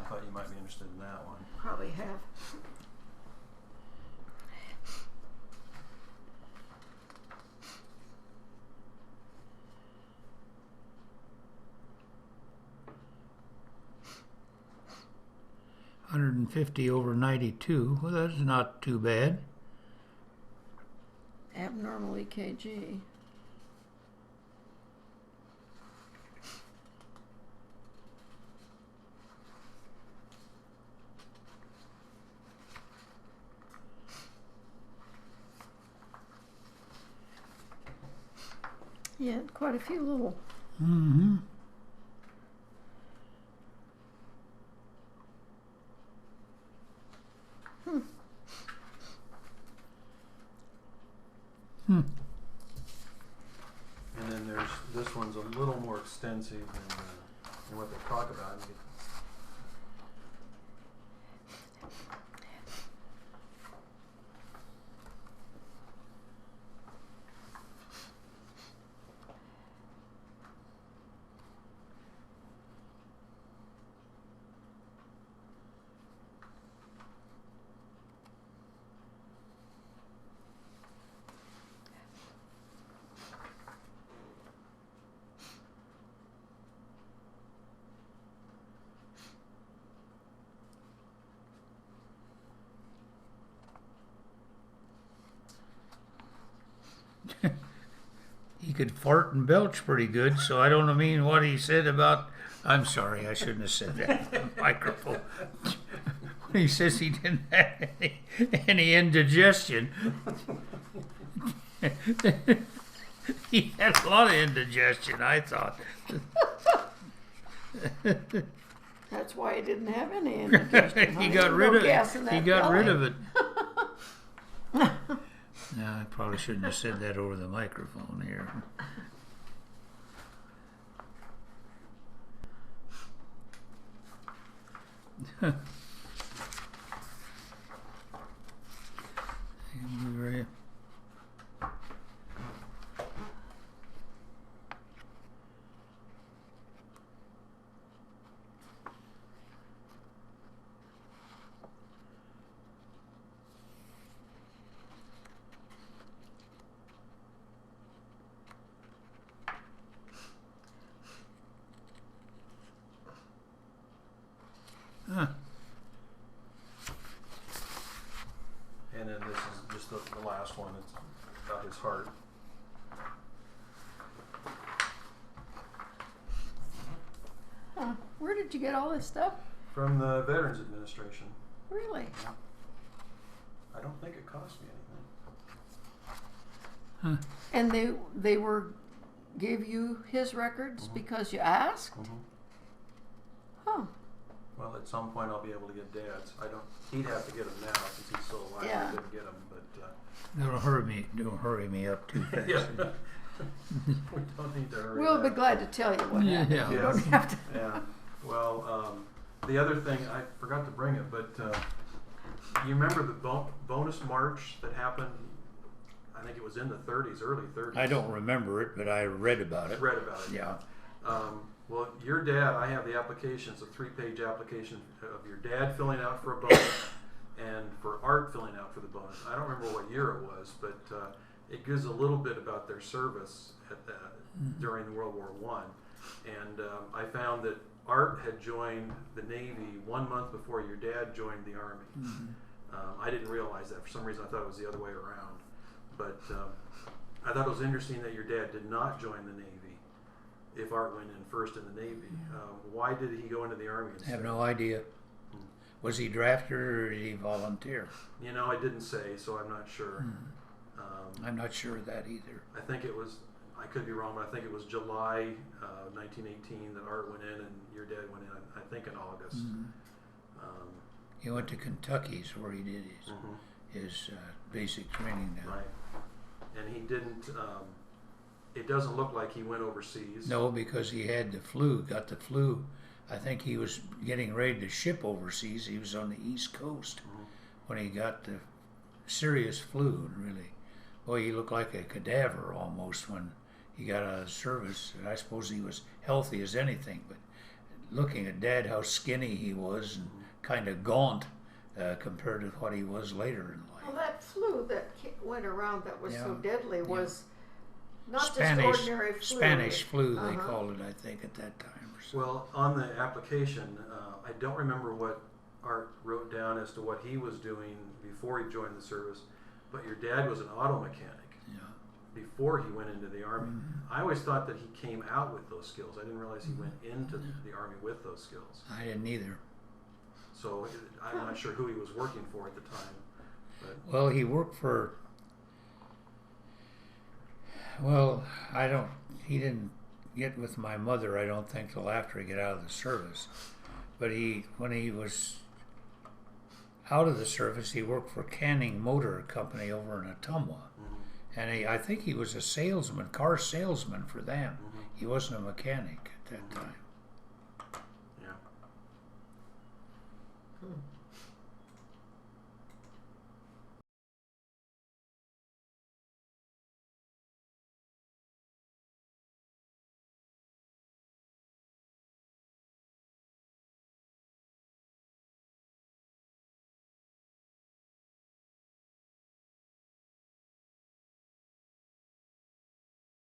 I thought you might be interested in that one. Probably have. $150 over 92. Well, that's not too bad. Abnormal EKG. Yeah, quite a few little. Mm-hmm. And then there's this one's a little more extensive than what they talk about. He could fart and belch pretty good, so I don't mean what he said about. I'm sorry, I shouldn't have said that on the microphone. When he says he didn't have any indigestion, he had a lot of indigestion, I thought. That's why he didn't have any indigestion. He honey. got No rid of gas it. in He that got rid belly. of it. No, I probably shouldn't have said that over the microphone here. Very- Huh. And then this is just the last one. It's about his heart. Huh. Where did you get all this stuff? From the Veterans Administration. Really? I don't think it cost me anything. And they gave you his records because you asked? Mm-hmm. Huh. Well, at some point I'll be able to get Dad's. He'd have to get them now since he's still alive. Yeah. I couldn't get them, but Don't hurry me up too fast. yeah. We don't need to hurry. We'll be now. glad to tell you what Yeah. happened. You don't Yes. have to. Yeah. Well, the other thing, I forgot to bring it, but you remember the bonus march that happened? I think it was in the 30s, early 30s. I don't remember it, but I read about it. Read about it. Yeah. Well, your dad, I have the applications, a 3-page application of your dad filling out for a bonus and for Art filling out for the bonus. I don't remember what year it was, but it gives a little bit about their service during World War I. And I found that Art had joined the Navy 1 month before your dad joined the Army. I didn't realize that. For some reason, I thought it was the other way around. But I thought it was interesting that your dad did not join the Navy if Art went in first in the Navy. Why did he go into the Army I instead? have no idea. Was he drafted or did he volunteer? You know, I didn't say, so I'm not sure. I'm not sure of that either. I think it was, I could be wrong, but I think it was July 1918 that Art went in and your dad went in, I think in August. He went to Kentucky, is where he did his basic training now. Right. And he didn't, it doesn't look like he went overseas. No, because he had the flu, got the flu. I think he was getting ready to ship overseas. He was on the East Coast when he got the serious flu, really. Boy, he looked like a cadaver almost when he got out of service. And I suppose he was healthy as anything, but looking at Dad, how skinny he was and kind of gaunt compared to what he was later in life. Well, that flu that went around that was so Yeah. deadly was not Spanish, just ordinary flu. Spanish flu, they Uh-huh. called it, I think, at that time. Or so. Well, on the application, I don't remember what Art wrote down as to what he was doing before he joined the service, but your dad was an auto mechanic Yeah. before he went into the Army. I always thought that he came out with those skills. I didn't realize he went into the Army with those skills. I didn't either. So I'm not sure who he was working for at the time. But Well, he worked for. Well, he didn't get with my mother, I don't think, till after he got out of the service. But when he was out of the service, he worked for Canning Motor Company over in Ottumwa. And I think he was a salesman, car salesman for them. He wasn't a mechanic at that time.